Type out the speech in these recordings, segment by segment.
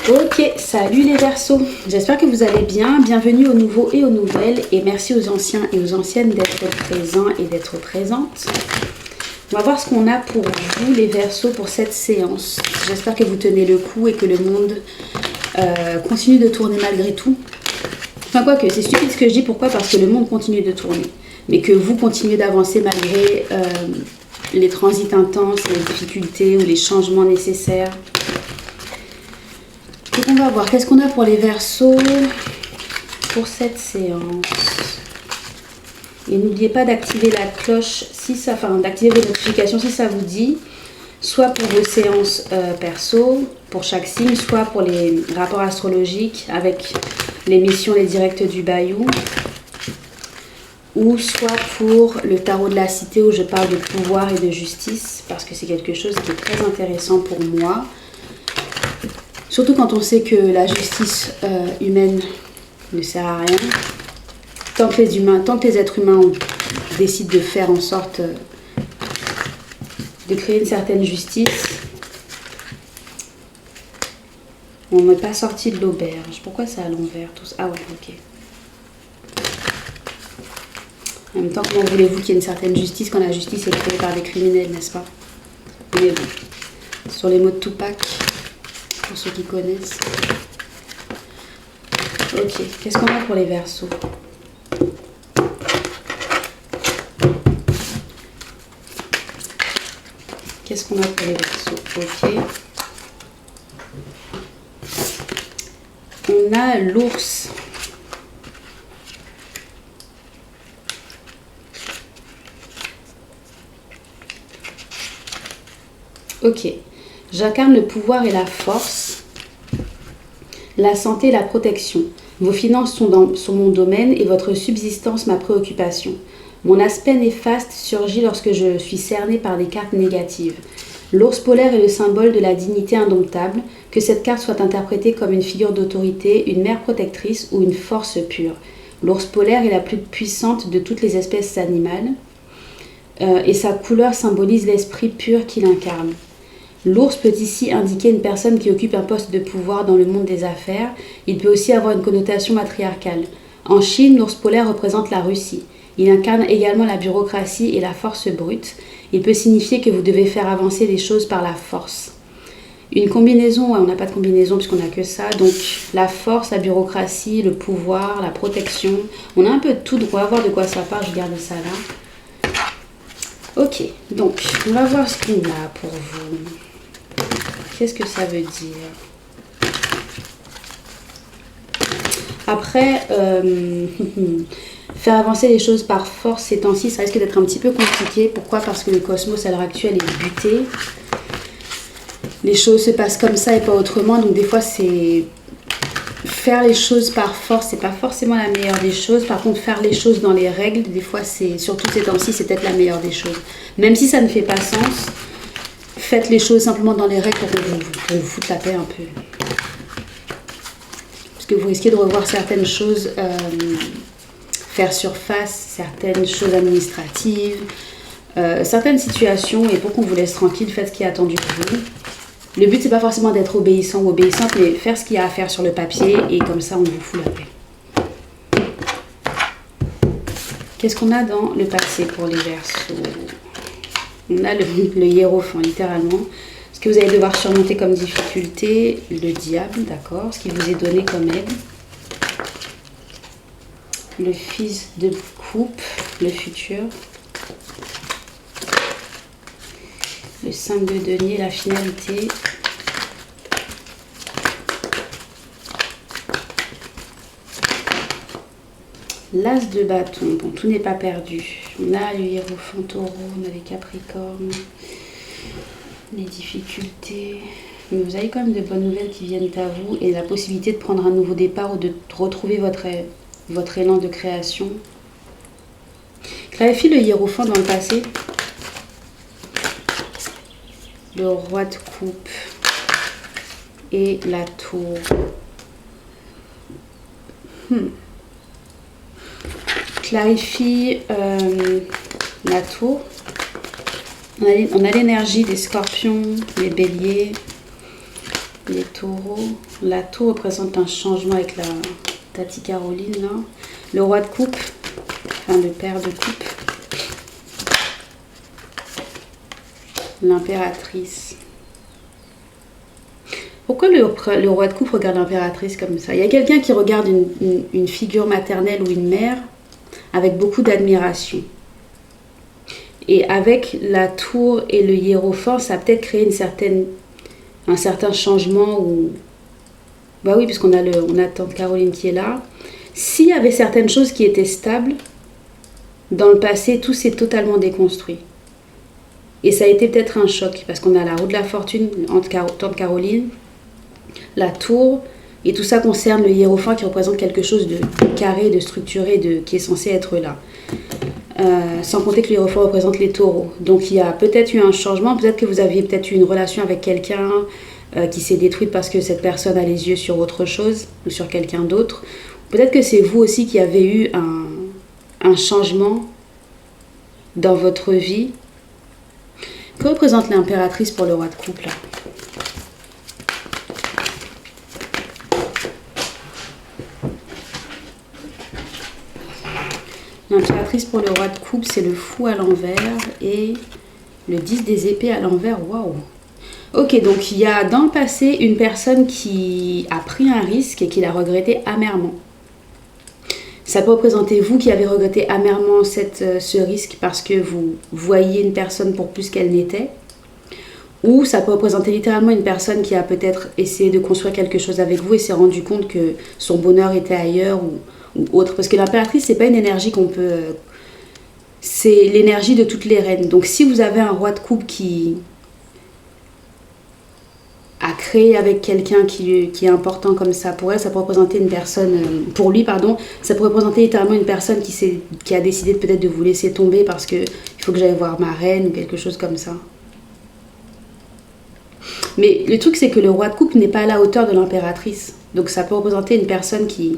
Ok, salut les Verseaux, j'espère que vous allez bien, bienvenue aux nouveaux et aux nouvelles et merci aux anciens et aux anciennes d'être présents et d'être présentes. On va voir ce qu'on a pour vous les Verseaux pour cette séance. J'espère que vous tenez le coup et que le monde continue de tourner malgré tout. Enfin quoi que, c'est stupide ce que je dis, pourquoi? Parce que le monde continue de tourner, mais que vous continuez d'avancer malgré les transits intenses, les difficultés ou les changements nécessaires. Donc on va voir, qu'est-ce qu'on a pour les Verseaux pour cette séance. Et n'oubliez pas d'activer la cloche, d'activer vos notifications si ça vous dit, soit pour vos séances perso, pour chaque signe, soit pour les rapports astrologiques avec l'émission Les Directs du Bayou, ou soit pour le tarot de la cité où je parle de pouvoir et de justice, parce que c'est quelque chose qui est très intéressant pour moi. Surtout quand on sait que la justice humaine ne sert à rien. Tant que les êtres humains décident de faire en sorte de créer une certaine justice, on n'est pas sorti de l'auberge. Pourquoi c'est à l'envers tout ça? Ah ouais, ok. En même temps, comment voulez-vous qu'il y ait une certaine justice quand la justice est créée par des criminels, n'est-ce pas? Mais bon, sur les mots de Tupac, pour ceux qui connaissent. Ok, qu'est-ce qu'on a pour les Verseaux? Qu'est-ce qu'on a pour les Verseaux? Ok. On a l'ours. Ok. J'incarne le pouvoir et la force, la santé et la protection. Vos finances sont mon domaine et votre subsistance ma préoccupation. Mon aspect néfaste surgit lorsque je suis cernée par des cartes négatives. L'ours polaire est le symbole de la dignité indomptable, que cette carte soit interprétée comme une figure d'autorité, une mère protectrice ou une force pure. L'ours polaire est la plus puissante de toutes les espèces animales et sa couleur symbolise l'esprit pur qu'il incarne. L'ours peut ici indiquer une personne qui occupe un poste de pouvoir dans le monde des affaires. Il peut aussi avoir une connotation matriarcale. En Chine, l'ours polaire représente la Russie. Il incarne également la bureaucratie et la force brute. Il peut signifier que vous devez faire avancer les choses par la force. Une combinaison, on n'a pas de combinaison puisqu'on n'a que ça. Donc la force, la bureaucratie, le pouvoir, la protection. On a un peu de tout, donc on va voir de quoi ça parle. Je garde ça là. Ok, donc on va voir ce qu'on a pour vous. Qu'est-ce que ça veut dire? Après, faire avancer les choses par force ces temps-ci, ça risque d'être un petit peu compliqué. Pourquoi? Parce que le cosmos à l'heure actuelle est buté. Les choses se passent comme ça et pas autrement. Donc des fois, c'est faire les choses par force, c'est pas forcément la meilleure des choses. Par contre, faire les choses dans les règles, des fois, surtout ces temps-ci, c'est peut-être la meilleure des choses. Même si ça ne fait pas sens, faites les choses simplement dans les règles pour vous foutre la paix un peu. Parce que vous risquez de revoir certaines choses faire surface, certaines choses administratives, certaines situations, et pour qu'on vous laisse tranquille, faites ce qui est attendu de vous. Le but, c'est pas forcément d'être obéissant ou obéissante, mais faire ce qu'il y a à faire sur le papier, et comme ça, on vous fout la paix. Qu'est-ce qu'on a dans le passé pour les Verseaux? On a le hiérophant, littéralement. Ce que vous allez devoir surmonter comme difficulté, le diable, d'accord. Ce qui vous est donné comme aide. Le fils de coupe, le futur. Le 5 de denier, la finalité. L'as de bâton, bon, tout n'est pas perdu. On a le hiérophant taureau, on a les capricornes, les difficultés. Mais vous avez quand même de bonnes nouvelles qui viennent à vous et la possibilité de prendre un nouveau départ ou de retrouver votre élan de création. Clarifie le hiérophant dans le passé. Le roi de coupe et la tour. Clarifie la tour. On a l'énergie des scorpions, les béliers, Les taureaux. La tour représente un changement avec la Tati Caroline, là. Le roi de coupe, enfin le père de coupe. L'impératrice. Pourquoi le roi de coupe regarde l'impératrice comme ça? Il y a quelqu'un qui regarde une figure maternelle ou une mère avec beaucoup d'admiration. Et avec la tour et le hiérophant, ça a peut-être créé un certain changement. Où... Bah oui, puisqu'on a Tante Caroline qui est là. S'il y avait certaines choses qui étaient stables, dans le passé, tout s'est totalement déconstruit. Et ça a été peut-être un choc, parce qu'on a la roue de la fortune entre Tante Caroline, la tour, et tout ça concerne le hiérophant qui représente quelque chose de carré, de structuré, qui est censé être là. Sans compter que le hiérophant représente les taureaux. Donc il y a peut-être eu un changement, peut-être que vous aviez peut-être eu une relation avec quelqu'un qui s'est détruite parce que cette personne a les yeux sur autre chose ou sur quelqu'un d'autre. Peut-être que c'est vous aussi qui avez eu un changement dans votre vie. Que représente l'impératrice pour le roi de coupe là? L'impératrice pour le roi de coupe, c'est le fou à l'envers et le 10 des épées à l'envers. Waouh! Ok, donc il y a dans le passé une personne qui a pris un risque et qui l'a regretté amèrement. Ça peut représenter vous qui avez regretté amèrement ce risque parce que vous voyez une personne pour plus qu'elle n'était. Ou ça peut représenter littéralement une personne qui a peut-être essayé de construire quelque chose avec vous et s'est rendu compte que son bonheur était ailleurs ou autre. Parce que l'impératrice, c'est pas une énergie qu'on peut... c'est l'énergie de toutes les reines. Donc si vous avez un roi de coupe qui a créé avec quelqu'un qui est important comme ça, pour elle, ça peut représenter une personne... pour lui, pardon, ça peut représenter littéralement une personne qui a décidé peut-être de vous laisser tomber parce que il faut que j'aille voir ma reine ou quelque chose comme ça. Mais le truc, c'est que le roi de coupe n'est pas à la hauteur de l'impératrice. Donc ça peut représenter une personne qui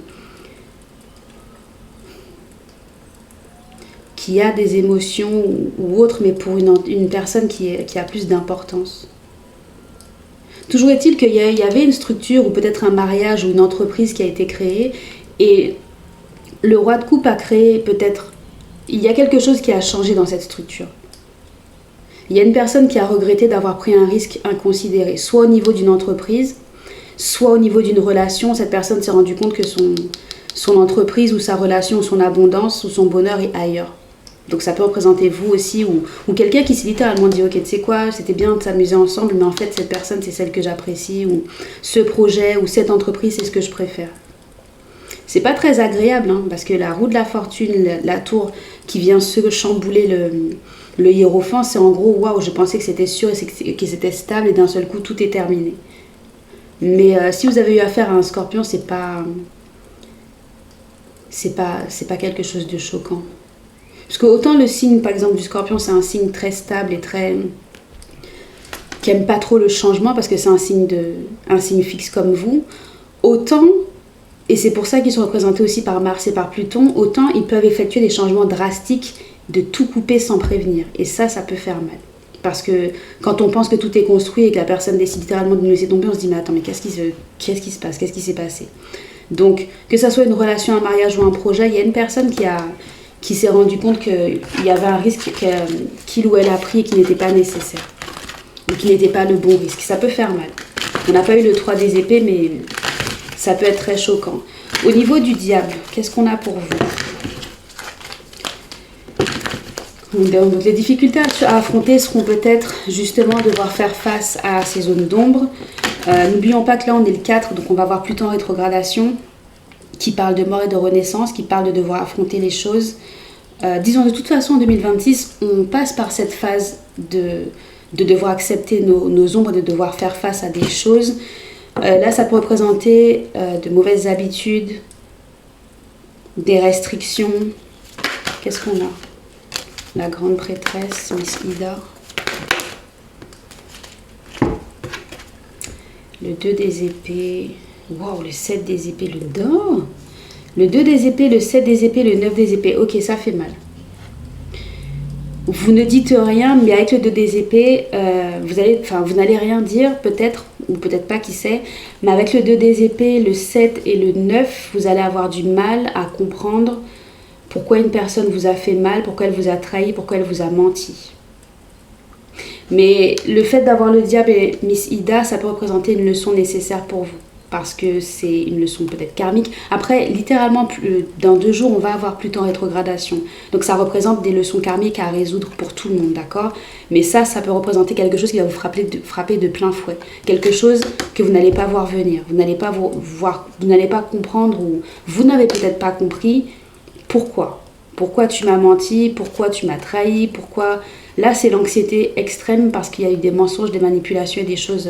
a des émotions ou autre, mais pour une personne qui a plus d'importance. Toujours est-il qu'il y avait une structure ou peut-être un mariage ou une entreprise qui a été créée et le roi de coupe a créé peut-être... Il y a quelque chose qui a changé dans cette structure. Il y a une personne qui a regretté d'avoir pris un risque inconsidéré, soit au niveau d'une entreprise, soit au niveau d'une relation. Cette personne s'est rendue compte que son entreprise ou sa relation ou son abondance ou son bonheur est ailleurs. Donc ça peut représenter vous aussi ou quelqu'un qui s'est littéralement dit « Ok, tu sais quoi, c'était bien de s'amuser ensemble, mais en fait cette personne c'est celle que j'apprécie ou ce projet ou cette entreprise c'est ce que je préfère. » C'est pas très agréable hein, parce que la roue de la fortune, la tour qui vient se chambouler le hiérophant, c'est en gros, waouh, je pensais que c'était sûr et que c'était stable et d'un seul coup, tout est terminé. Mais si vous avez eu affaire à un scorpion, c'est pas quelque chose de choquant. Parce que autant le signe, par exemple, du scorpion, c'est un signe très stable et qui aime pas trop le changement parce que c'est un signe fixe comme vous, autant, et c'est pour ça qu'ils sont représentés aussi par Mars et par Pluton, autant ils peuvent effectuer des changements drastiques de tout couper sans prévenir. Et ça peut faire mal. Parce que quand on pense que tout est construit et que la personne décide littéralement de nous laisser tomber, on se dit mais attends, mais qu'est-ce qui se passe? Qu'est-ce qui s'est passé? Donc, que ça soit une relation, un mariage ou un projet, il y a une personne qui s'est rendu compte qu'il y avait un risque qu'il ou elle a pris et qui n'était pas nécessaire. Ou qui n'était pas le bon risque. Ça peut faire mal. On n'a pas eu le 3 des épées, mais ça peut être très choquant. Au niveau du diable, qu'est-ce qu'on a pour vous? Donc les difficultés à affronter seront peut-être justement devoir faire face à ces zones d'ombre. N'oublions pas que là on est le 4, donc on va voir Pluton en rétrogradation, qui parle de mort et de renaissance, qui parle de devoir affronter les choses. Disons de toute façon en 2026, on passe par cette phase de devoir accepter nos ombres, de devoir faire face à des choses. Là ça peut représenter de mauvaises habitudes, des restrictions. Qu'est-ce qu'on a? La grande prêtresse, Miss Ida. Le 2 des épées. Waouh, le 7 des épées, le 2 des épées, le 7 des épées, le 9 des épées. Ok, ça fait mal. Vous ne dites rien, mais avec le 2 des épées, vous n'allez rien dire, peut-être, ou peut-être pas, qui sait. Mais avec le 2 des épées, le 7 et le 9, vous allez avoir du mal à comprendre pourquoi une personne vous a fait mal, pourquoi elle vous a trahi, pourquoi elle vous a menti. Mais le fait d'avoir le diable et Miss Ida, ça peut représenter une leçon nécessaire pour vous. Parce que c'est une leçon peut-être karmique. Après, littéralement, dans 2 jours, on va avoir Pluton en rétrogradation. Donc ça représente des leçons karmiques à résoudre pour tout le monde, d'accord? Mais ça peut représenter quelque chose qui va vous frapper de plein fouet. Quelque chose que vous n'allez pas voir venir. Vous n'allez pas vous n'allez pas comprendre, ou vous n'avez peut-être pas compris pourquoi. Pourquoi tu m'as menti? Pourquoi tu m'as trahi? Pourquoi... Là, c'est l'anxiété extrême parce qu'il y a eu des mensonges, des manipulations et des choses...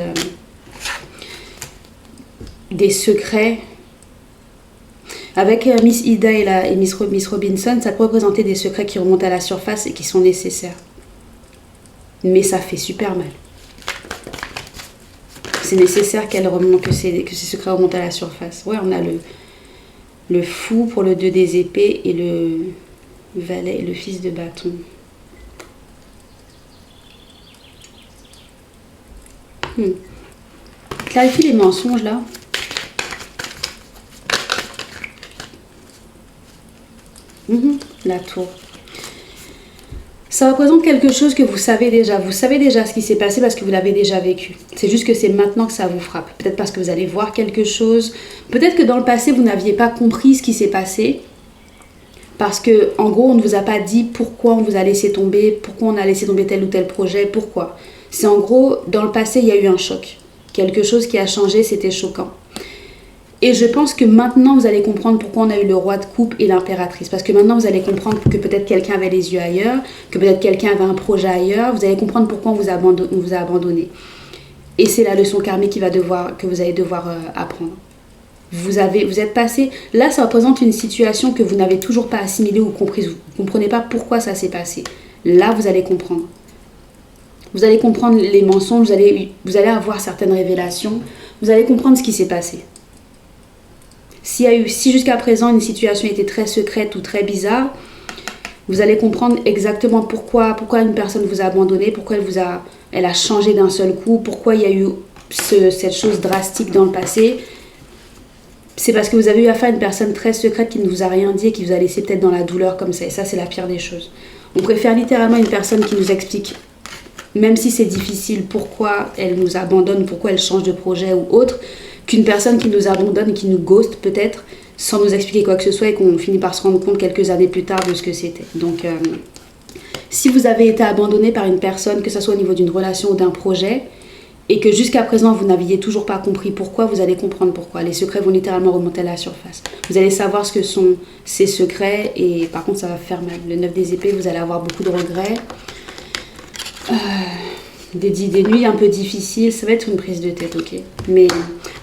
des secrets. Avec Miss Ida et Miss Robinson, ça peut représenter des secrets qui remontent à la surface et qui sont nécessaires. Mais ça fait super mal. C'est nécessaire que ces secrets remontent à la surface. Ouais, on a le fou pour le 2 des épées et le valet, le fils de bâton. Clarifie les mensonges là. La tour. Ça représente quelque chose que vous savez déjà. Vous savez déjà ce qui s'est passé parce que vous l'avez déjà vécu. C'est juste que c'est maintenant que ça vous frappe. Peut-être parce que vous allez voir quelque chose. Peut-être que dans le passé, vous n'aviez pas compris ce qui s'est passé. Parce que, en gros, on ne vous a pas dit pourquoi on vous a laissé tomber, pourquoi on a laissé tomber tel ou tel projet, pourquoi. C'est en gros, dans le passé, il y a eu un choc. Quelque chose qui a changé, c'était choquant. Et je pense que maintenant, vous allez comprendre pourquoi on a eu le roi de coupe et l'impératrice. Parce que maintenant, vous allez comprendre que peut-être quelqu'un avait les yeux ailleurs, que peut-être quelqu'un avait un projet ailleurs. Vous allez comprendre pourquoi on vous a abandonné. Et c'est la leçon karmique que vous allez devoir apprendre. Vous êtes passé... Là, ça représente une situation que vous n'avez toujours pas assimilée ou comprise. Vous ne comprenez pas pourquoi ça s'est passé. Là, vous allez comprendre. Vous allez comprendre les mensonges, vous allez avoir certaines révélations. Vous allez comprendre ce qui s'est passé. Si jusqu'à présent une situation était très secrète ou très bizarre, vous allez comprendre exactement pourquoi une personne vous a abandonné, pourquoi elle a changé d'un seul coup, pourquoi il y a eu cette chose drastique dans le passé. C'est parce que vous avez eu affaire à une personne très secrète qui ne vous a rien dit et qui vous a laissé peut-être dans la douleur comme ça. Et ça, c'est la pire des choses. On préfère littéralement une personne qui nous explique, même si c'est difficile, pourquoi elle nous abandonne, pourquoi elle change de projet ou autre, qu'une personne qui nous abandonne, qui nous ghost peut-être, sans nous expliquer quoi que ce soit et qu'on finit par se rendre compte quelques années plus tard de ce que c'était. Donc, si vous avez été abandonné par une personne, que ce soit au niveau d'une relation ou d'un projet, et que jusqu'à présent vous n'aviez toujours pas compris pourquoi, vous allez comprendre pourquoi. Les secrets vont littéralement remonter à la surface. Vous allez savoir ce que sont ces secrets et par contre ça va faire mal. Le 9 des épées, vous allez avoir beaucoup de regrets. Des nuits un peu difficiles, ça va être une prise de tête, ok. Mais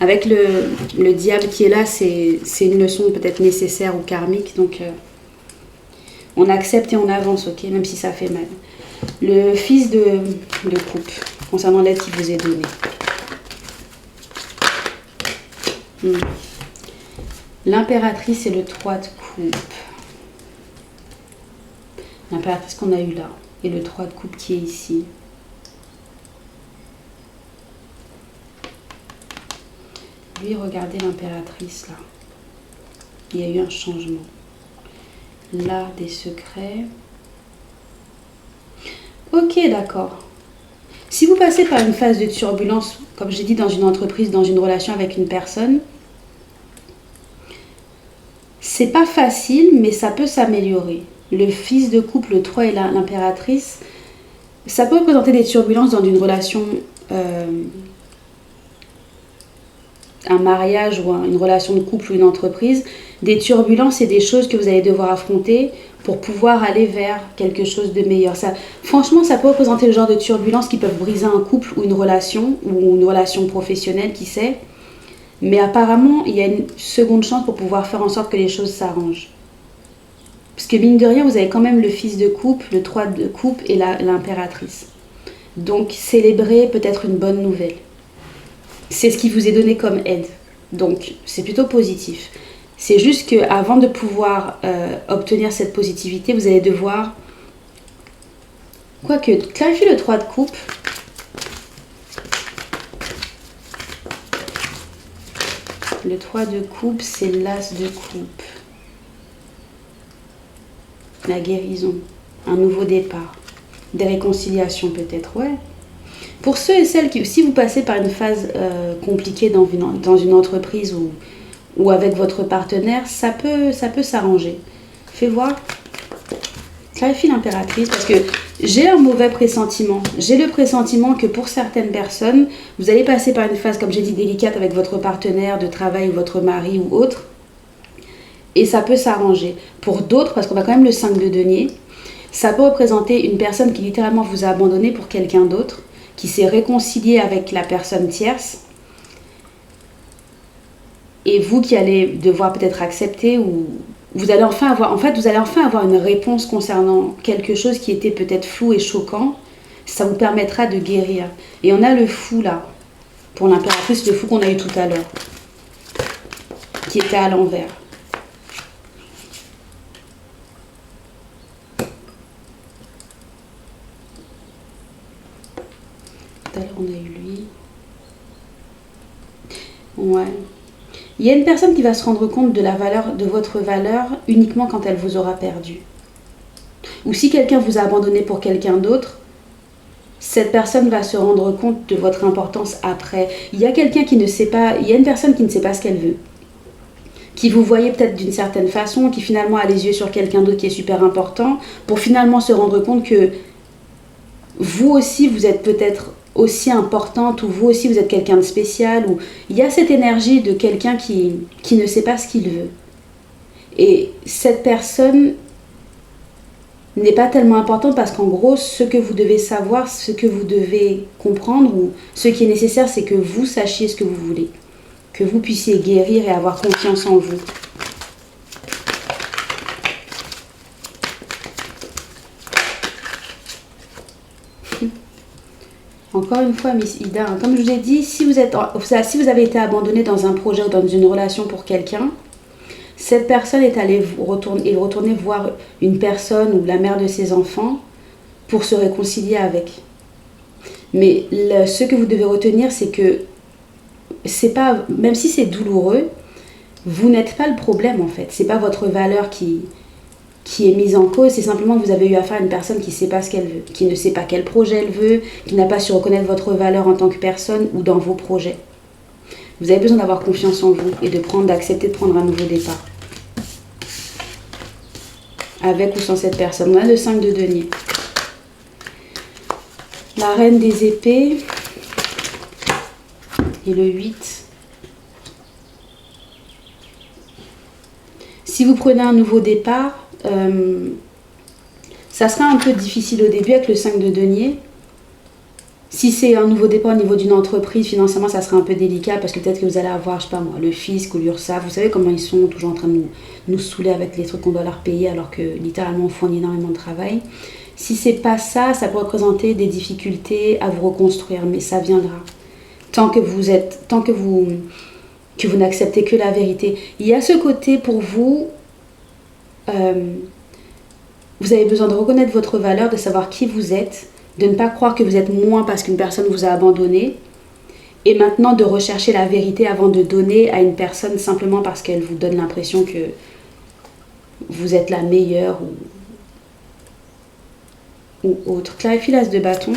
avec le diable qui est là, c'est une leçon peut-être nécessaire ou karmique, donc on accepte et on avance, ok, même si ça fait mal. Le fils de coupe, concernant l'aide qu'il vous est donnée. L'impératrice et le 3 de coupe. L'impératrice qu'on a eu là, et le 3 de coupe qui est ici. Lui, regardez l'impératrice là. Il y a eu un changement. Là, des secrets. Ok, d'accord. Si vous passez par une phase de turbulence, comme j'ai dit, dans une entreprise, dans une relation avec une personne, c'est pas facile, mais ça peut s'améliorer. Le fils de couple, le 3 et l'impératrice, ça peut représenter des turbulences dans une relation, un mariage ou une relation de couple ou une entreprise. Des turbulences et des choses que vous allez devoir affronter pour pouvoir aller vers quelque chose de meilleur. Franchement, ça peut représenter le genre de turbulences qui peuvent briser un couple ou une relation professionnelle, qui sait. Mais apparemment, il y a une seconde chance pour pouvoir faire en sorte que les choses s'arrangent. Parce que mine de rien, vous avez quand même le fils de coupe, le 3 de coupe et l'impératrice. Donc, célébrez peut-être une bonne nouvelle. C'est ce qui vous est donné comme aide. Donc, c'est plutôt positif. C'est juste qu'avant de pouvoir obtenir cette positivité, vous allez devoir Quoique, clarifie le 3 de coupe. Le 3 de coupe, c'est l'as de coupe. La guérison, un nouveau départ, des réconciliations peut-être, ouais. Pour ceux et celles qui, si vous passez par une phase compliquée dans une entreprise ou avec votre partenaire, ça peut s'arranger. Fais voir. Clarifie l'impératrice parce que j'ai un mauvais pressentiment. J'ai le pressentiment que pour certaines personnes, vous allez passer par une phase, comme j'ai dit, délicate avec votre partenaire de travail ou votre mari ou autre. Et ça peut s'arranger. Pour d'autres, parce qu'on a quand même le 5 de denier, ça peut représenter une personne qui littéralement vous a abandonné pour quelqu'un d'autre, qui s'est réconcilié avec la personne tierce. Et vous qui allez devoir peut-être accepter ou vous allez enfin avoir une réponse concernant quelque chose qui était peut-être flou et choquant. Ça vous permettra de guérir. Et on a le fou là, pour l'impératrice, le fou qu'on a eu tout à l'heure, qui était à l'envers. Tout à l'heure, on a eu lui. Ouais. Il y a une personne qui va se rendre compte de votre valeur uniquement quand elle vous aura perdu. Ou si quelqu'un vous a abandonné pour quelqu'un d'autre, cette personne va se rendre compte de votre importance après. Il y a quelqu'un qui ne sait pas, il y a une personne qui ne sait pas ce qu'elle veut. Qui vous voyait peut-être d'une certaine façon, qui finalement a les yeux sur quelqu'un d'autre qui est super important, pour finalement se rendre compte que vous aussi, vous êtes peut-être aussi importante, ou vous aussi vous êtes quelqu'un de spécial, ou il y a cette énergie de quelqu'un qui ne sait pas ce qu'il veut. Et cette personne n'est pas tellement importante parce qu'en gros, ce que vous devez savoir, ce que vous devez comprendre, ou ce qui est nécessaire, c'est que vous sachiez ce que vous voulez. Que vous puissiez guérir et avoir confiance en vous. Encore une fois, Miss Ida, comme je vous ai dit, si vous avez été abandonné dans un projet ou dans une relation pour quelqu'un, cette personne est allée retourner voir une personne ou la mère de ses enfants pour se réconcilier avec. Mais ce que vous devez retenir, c'est que c'est pas, même si c'est douloureux, vous n'êtes pas le problème en fait. C'est pas votre valeur qui est mise en cause, c'est simplement que vous avez eu affaire à une personne qui ne sait pas ce qu'elle veut, qui ne sait pas quel projet elle veut, qui n'a pas su reconnaître votre valeur en tant que personne ou dans vos projets. Vous avez besoin d'avoir confiance en vous et d'accepter de prendre un nouveau départ. Avec ou sans cette personne. On a le 5 de denier. La reine des épées et le 8. Si vous prenez un nouveau départ, ça sera un peu difficile au début avec le 5 de denier. Si c'est un nouveau départ au niveau d'une entreprise, financièrement, ça sera un peu délicat parce que peut-être que vous allez avoir, je sais pas moi, le fisc ou l'URSSAF. Vous savez comment ils sont toujours en train de nous saouler avec les trucs qu'on doit leur payer alors que littéralement on fournit énormément de travail. Si c'est pas ça, ça peut représenter des difficultés à vous reconstruire, mais ça viendra. Tant que vous n'acceptez que la vérité. Il y a ce côté pour vous, vous avez besoin de reconnaître votre valeur, de savoir qui vous êtes, de ne pas croire que vous êtes moins parce qu'une personne vous a abandonné, et maintenant de rechercher la vérité avant de donner à une personne simplement parce qu'elle vous donne l'impression que vous êtes la meilleure ou autre. Clarifie l'as de bâton.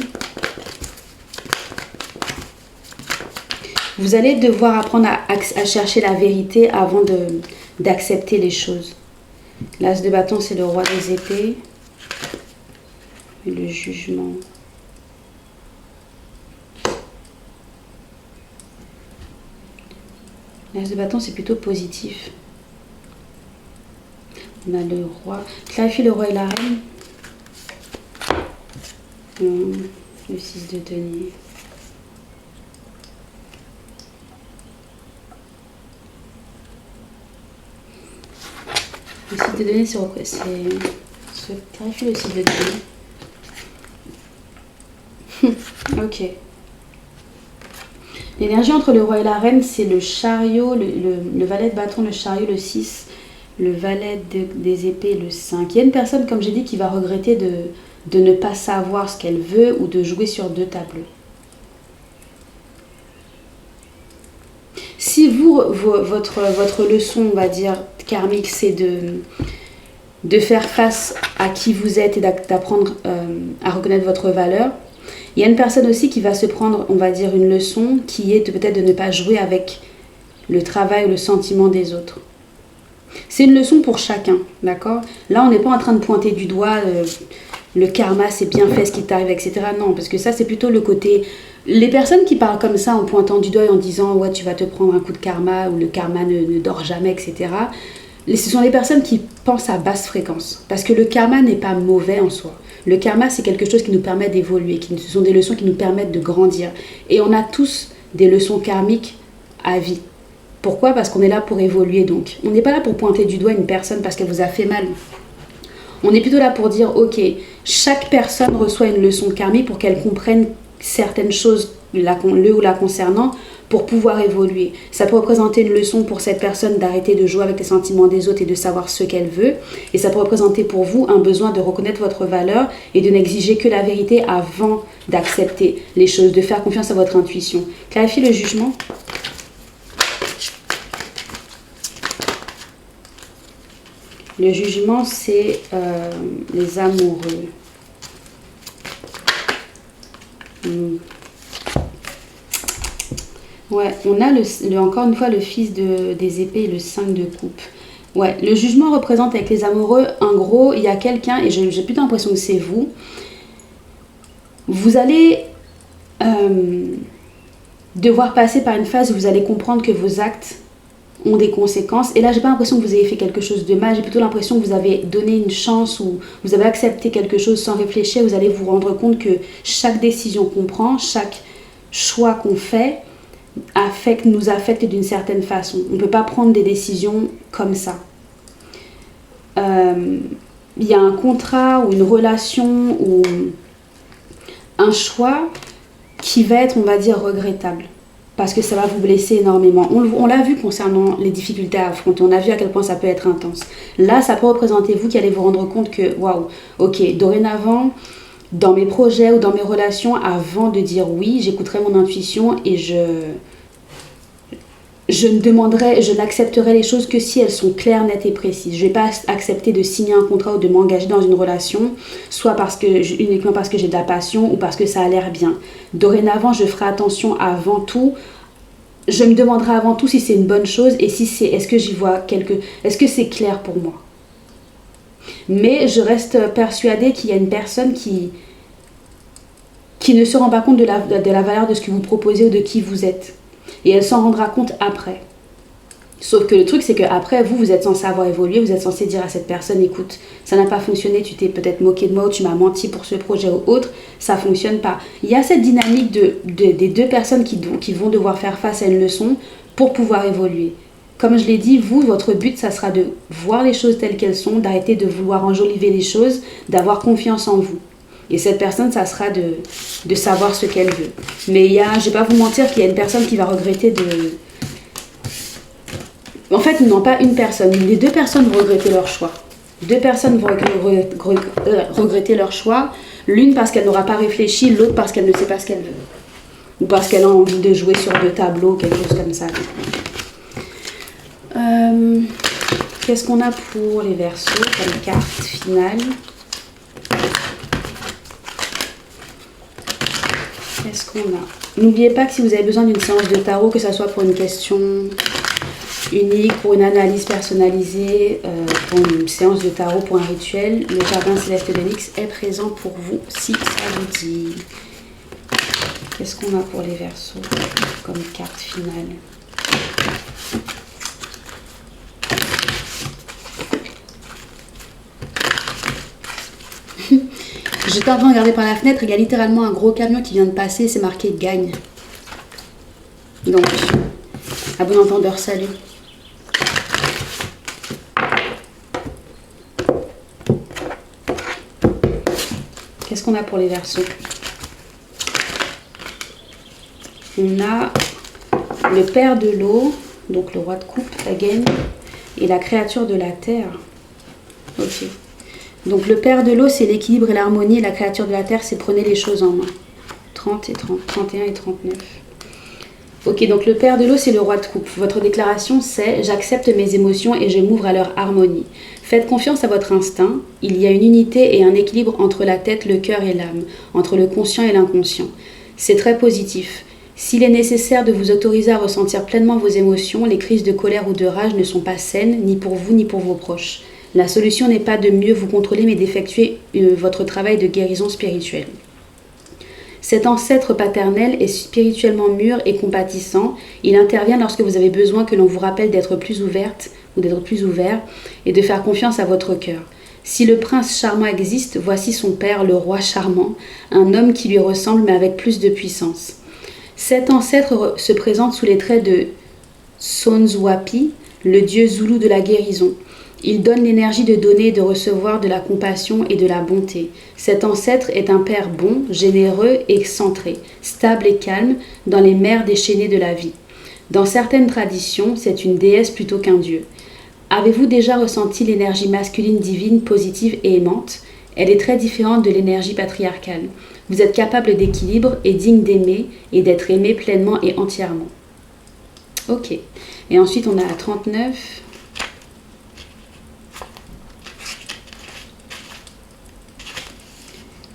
Vous allez devoir apprendre à chercher la vérité avant d'accepter les choses. L'as de bâton, c'est le roi des épées. Et le jugement. L'as de bâton, c'est plutôt positif. On a le roi. Clarifie le roi et la reine. Le 6 de denier. Le 6 de denier, c'est clarifie le 6 de denier. Ok. L'énergie entre le roi et la reine, c'est le chariot, le valet de bâton, le chariot, le 6, le valet des épées, le 5. Il y a une personne, comme j'ai dit, qui va regretter de ne pas savoir ce qu'elle veut ou de jouer sur 2 tableaux. Si votre leçon, on va dire, karmique, c'est de faire face à qui vous êtes et d'apprendre à reconnaître votre valeur, il y a une personne aussi qui va se prendre, on va dire, une leçon qui est peut-être de ne pas jouer avec le travail ou le sentiment des autres. C'est une leçon pour chacun, d'accord? Là, on n'est pas en train de pointer du doigt le karma, c'est bien fait ce qui t'arrive, etc. Non, parce que ça, c'est plutôt le côté... Les personnes qui parlent comme ça en pointant du doigt et en disant « ouais, tu vas te prendre un coup de karma » ou « le karma ne dort jamais », etc. Ce sont les personnes qui pensent à basse fréquence. Parce que le karma n'est pas mauvais en soi. Le karma, c'est quelque chose qui nous permet d'évoluer, ce sont des leçons qui nous permettent de grandir. Et on a tous des leçons karmiques à vie. Pourquoi? Parce qu'on est là pour évoluer. Donc, on n'est pas là pour pointer du doigt une personne parce qu'elle vous a fait mal. On est plutôt là pour dire, ok, chaque personne reçoit une leçon karmique pour qu'elle comprenne certaines choses le ou la concernant pour pouvoir évoluer. Ça peut représenter une leçon pour cette personne d'arrêter de jouer avec les sentiments des autres et de savoir ce qu'elle veut. Et ça peut représenter pour vous un besoin de reconnaître votre valeur et de n'exiger que la vérité avant d'accepter les choses, de faire confiance à votre intuition. Clarifie le jugement. Le jugement, c'est les amoureux. Ouais, on a encore une fois le fils des épées et le 5 de coupe. Ouais, le jugement représente avec les amoureux, en gros, il y a quelqu'un, et j'ai plutôt l'impression que c'est vous. Vous allez devoir passer par une phase où vous allez comprendre que vos actes ont des conséquences. Et là, j'ai pas l'impression que vous ayez fait quelque chose de mal. J'ai plutôt l'impression que vous avez donné une chance ou vous avez accepté quelque chose sans réfléchir. Vous allez vous rendre compte que chaque décision qu'on prend, chaque choix qu'on fait, nous affecte d'une certaine façon. On ne peut pas prendre des décisions comme ça. Il y a un contrat ou une relation ou un choix qui va être, on va dire, regrettable. Parce que ça va vous blesser énormément. On l'a vu concernant les difficultés à affronter. On a vu à quel point ça peut être intense. Là, ça peut représenter vous qui allez vous rendre compte que, waouh, ok, dorénavant, dans mes projets ou dans mes relations, avant de dire oui, j'écouterai mon intuition et je n'accepterai les choses que si elles sont claires, nettes et précises. Je ne vais pas accepter de signer un contrat ou de m'engager dans une relation, soit uniquement parce que j'ai de la passion ou parce que ça a l'air bien. Dorénavant, je ferai attention avant tout. Je me demanderai avant tout si c'est une bonne chose et est-ce que j'y vois est-ce que c'est clair pour moi. Mais je reste persuadée qu'il y a une personne qui ne se rend pas compte de la valeur de ce que vous proposez ou de qui vous êtes. Et elle s'en rendra compte après. Sauf que le truc, c'est qu'après, vous êtes censé avoir évolué, vous êtes censé dire à cette personne, écoute, ça n'a pas fonctionné, tu t'es peut-être moqué de moi ou tu m'as menti pour ce projet ou autre, ça ne fonctionne pas. Il y a cette dynamique des deux personnes qui vont devoir faire face à une leçon pour pouvoir évoluer. Comme je l'ai dit, votre but, ça sera de voir les choses telles qu'elles sont, d'arrêter de vouloir enjoliver les choses, d'avoir confiance en vous. Et cette personne, ça sera de savoir ce qu'elle veut. Mais je ne vais pas vous mentir qu'il y a une personne qui va regretter En fait, non, pas une personne. Les deux personnes vont regretter leur choix. Deux personnes vont regretter leur choix. L'une parce qu'elle n'aura pas réfléchi, l'autre parce qu'elle ne sait pas ce qu'elle veut. Ou parce qu'elle a envie de jouer sur 2 tableaux, quelque chose comme ça. Qu'est-ce qu'on a pour les Verseaux comme carte finale? Qu'est-ce qu'on a? N'oubliez pas que si vous avez besoin d'une séance de tarot, que ce soit pour une question unique, pour une analyse personnalisée, pour une séance de tarot, pour un rituel, le jardin céleste de l'X est présent pour vous si ça vous dit. Qu'est-ce qu'on a pour les Verseaux comme carte finale? J'étais en train de regarder par la fenêtre, il y a littéralement un gros camion qui vient de passer, c'est marqué gagne. Donc, à bon entendeur, salut. Qu'est-ce qu'on a pour les Verseaux? On a le père de l'eau, donc le roi de coupe, again, et la créature de la terre. Ok. Donc le père de l'eau, c'est l'équilibre et l'harmonie. Et la créature de la terre, c'est prenez les choses en main. 30 et 30, 31 et 39. Ok, donc le père de l'eau, c'est le roi de coupe. Votre déclaration, c'est « J'accepte mes émotions et je m'ouvre à leur harmonie ». Faites confiance à votre instinct. Il y a une unité et un équilibre entre la tête, le cœur et l'âme, entre le conscient et l'inconscient. C'est très positif. S'il est nécessaire de vous autoriser à ressentir pleinement vos émotions, les crises de colère ou de rage ne sont pas saines, ni pour vous ni pour vos proches. La solution n'est pas de mieux vous contrôler, mais d'effectuer votre travail de guérison spirituelle. Cet ancêtre paternel est spirituellement mûr et compatissant. Il intervient lorsque vous avez besoin que l'on vous rappelle d'être plus ouverte ou d'être plus ouvert et de faire confiance à votre cœur. Si le prince charmant existe, voici son père, le roi charmant, un homme qui lui ressemble mais avec plus de puissance. Cet ancêtre se présente sous les traits de Sonswapi, le dieu zoulou de la guérison. Il donne l'énergie de donner et de recevoir de la compassion et de la bonté. Cet ancêtre est un père bon, généreux et centré, stable et calme dans les mers déchaînées de la vie. Dans certaines traditions, c'est une déesse plutôt qu'un dieu. Avez-vous déjà ressenti l'énergie masculine divine, positive et aimante ? Elle est très différente de l'énergie patriarcale. Vous êtes capable d'équilibre et digne d'aimer et d'être aimé pleinement et entièrement. Ok. Et ensuite, on a la 39.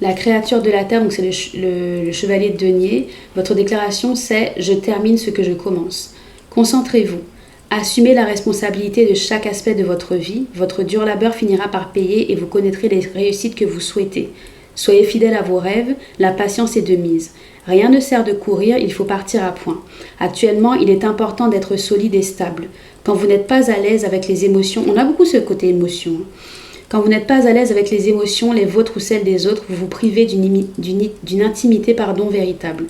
La créature de la terre, donc c'est le chevalier de denier. Votre déclaration, c'est « Je termine ce que je commence ». Concentrez-vous. Assumez la responsabilité de chaque aspect de votre vie. Votre dur labeur finira par payer et vous connaîtrez les réussites que vous souhaitez. Soyez fidèle à vos rêves, la patience est de mise. Rien ne sert de courir, il faut partir à point. Actuellement, il est important d'être solide et stable. Quand vous n'êtes pas à l'aise avec les émotions, on a beaucoup ce côté émotion, Quand vous n'êtes pas à l'aise avec les émotions, les vôtres ou celles des autres, vous vous privez d'une intimité véritable.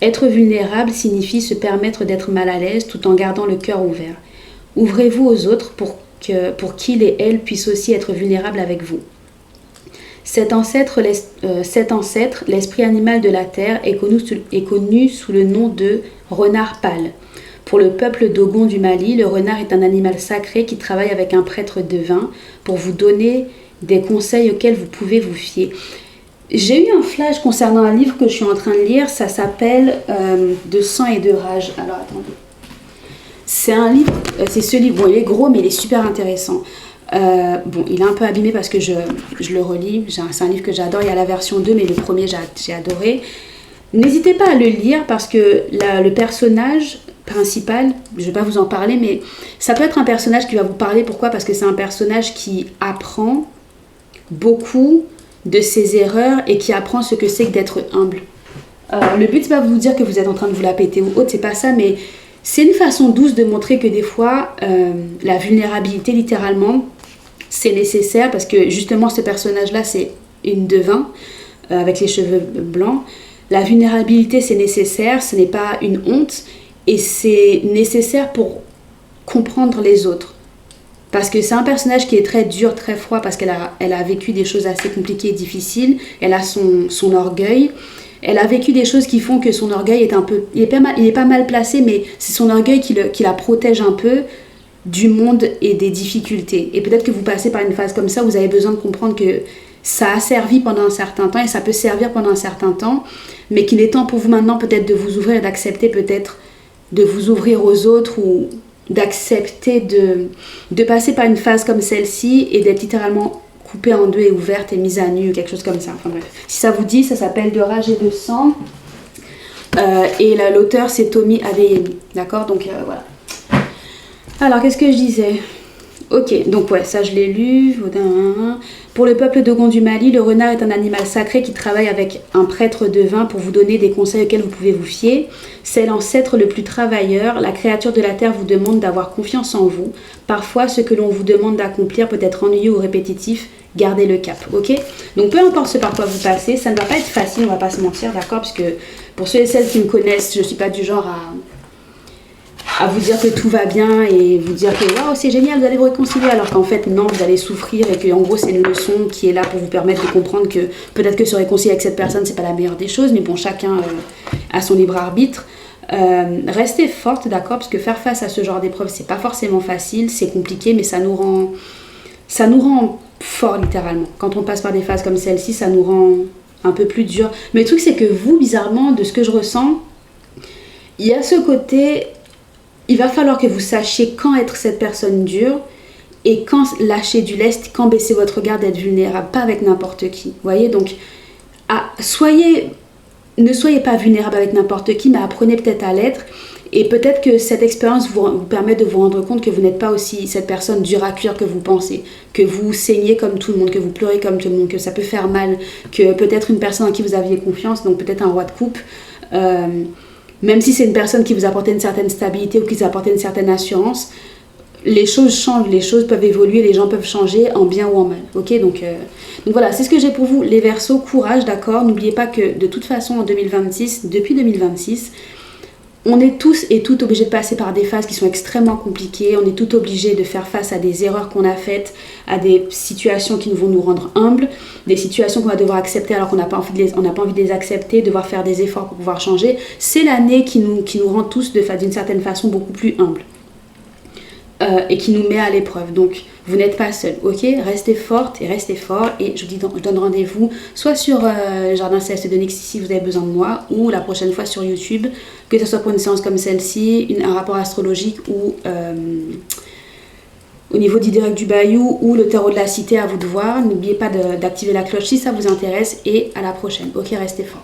Être vulnérable signifie se permettre d'être mal à l'aise tout en gardant le cœur ouvert. Ouvrez-vous aux autres pour qu'ils et elles puissent aussi être vulnérables avec vous. Cet ancêtre, l'esprit animal de la terre, est connu sous le nom de renard pâle. Pour le peuple Dogon du Mali, le renard est un animal sacré qui travaille avec un prêtre devin pour vous donner des conseils auxquels vous pouvez vous fier. J'ai eu un flash concernant un livre que je suis en train de lire, ça s'appelle De sang et de rage. Alors attendez. C'est un livre, c'est ce livre, bon il est gros mais il est super intéressant. Bon, il est un peu abîmé parce que je le relis, c'est un livre que j'adore, il y a la version 2 mais le premier j'ai adoré. N'hésitez pas à le lire parce que le personnage principal, je ne vais pas vous en parler, mais ça peut être un personnage qui va vous parler. Pourquoi ? Parce que c'est un personnage qui apprend beaucoup de ses erreurs et qui apprend ce que c'est que d'être humble. Le but, c'est pas de vous dire que vous êtes en train de vous la péter ou autre, c'est pas ça, mais c'est une façon douce de montrer que des fois, la vulnérabilité, littéralement, c'est nécessaire parce que justement, ce personnage-là, c'est une devin avec les cheveux blancs. La vulnérabilité, c'est nécessaire, ce n'est pas une honte. Et c'est nécessaire pour comprendre les autres. Parce que c'est un personnage qui est très dur, très froid, parce qu'elle a vécu des choses assez compliquées et difficiles. Elle a son orgueil. Elle a vécu des choses qui font que son orgueil est un peu... Il est pas mal placé, mais c'est son orgueil qui la protège un peu du monde et des difficultés. Et peut-être que vous passez par une phase comme ça, vous avez besoin de comprendre que ça a servi pendant un certain temps et ça peut servir pendant un certain temps, mais qu'il est temps pour vous maintenant peut-être de vous ouvrir et d'accepter peut-être de vous ouvrir aux autres ou d'accepter de passer par une phase comme celle-ci et d'être littéralement coupée en deux et ouverte et mise à nu ou quelque chose comme ça. Enfin bref, si ça vous dit, ça s'appelle De rage et de sang. Et l'auteur c'est Tomi Adeyemi, d'accord, donc voilà. Alors qu'est-ce que je disais ? Ok, donc ouais, ça je l'ai lu. Pour le peuple Dogon du Mali, le renard est un animal sacré qui travaille avec un prêtre devin pour vous donner des conseils auxquels vous pouvez vous fier. C'est l'ancêtre le plus travailleur. La créature de la terre vous demande d'avoir confiance en vous. Parfois, ce que l'on vous demande d'accomplir peut être ennuyeux ou répétitif. Gardez le cap, ok ? Donc peu importe ce par quoi vous passez, ça ne va pas être facile, on va pas se mentir, d'accord ? Parce que pour ceux et celles qui me connaissent, je ne suis pas du genre à vous dire que tout va bien et vous dire que waouh c'est génial, vous allez vous réconcilier, alors qu'en fait non, vous allez souffrir et que en gros c'est une leçon qui est là pour vous permettre de comprendre que peut-être que se réconcilier avec cette personne c'est pas la meilleure des choses, mais bon, chacun a son libre arbitre. Restez forte, d'accord, parce que faire face à ce genre d'épreuve c'est pas forcément facile, c'est compliqué, mais ça nous rend fort littéralement. Quand on passe par des phases comme celle-ci, ça nous rend un peu plus dur. Mais le truc, c'est que vous, bizarrement, de ce que je ressens, il y a ce côté, il va falloir que vous sachiez quand être cette personne dure et quand lâcher du lest, quand baisser votre garde, être vulnérable, pas avec n'importe qui. Vous voyez, donc, ne soyez pas vulnérable avec n'importe qui, mais apprenez peut-être à l'être. Et peut-être que cette expérience vous permet de vous rendre compte que vous n'êtes pas aussi cette personne dure à cuire que vous pensez, que vous saignez comme tout le monde, que vous pleurez comme tout le monde, que ça peut faire mal, que peut-être une personne en qui vous aviez confiance, donc peut-être un roi de coupe, même si c'est une personne qui vous apportait une certaine stabilité ou qui vous apportait une certaine assurance, les choses changent, les choses peuvent évoluer, les gens peuvent changer en bien ou en mal. Ok, donc voilà, c'est ce que j'ai pour vous, les Verseaux, courage, d'accord. N'oubliez pas que de toute façon en 2026, depuis 2026, on est tous et toutes obligés de passer par des phases qui sont extrêmement compliquées. On est tous obligés de faire face à des erreurs qu'on a faites, à des situations qui vont nous rendre humbles, des situations qu'on va devoir accepter alors qu'on n'a pas envie de les accepter, devoir faire des efforts pour pouvoir changer. C'est l'année qui nous rend tous d'une certaine façon beaucoup plus humbles. Et qui nous met à l'épreuve. Donc, vous n'êtes pas seul, ok? Restez forte et restez fort. Et je donne rendez-vous soit sur Jardin Céleste de Nyx si vous avez besoin de moi, ou la prochaine fois sur YouTube, que ce soit pour une séance comme celle-ci, un rapport astrologique ou au niveau d'Idirect du Bayou ou le tarot de la cité, à vous de voir. N'oubliez pas d'activer la cloche si ça vous intéresse et à la prochaine. Ok, restez fort.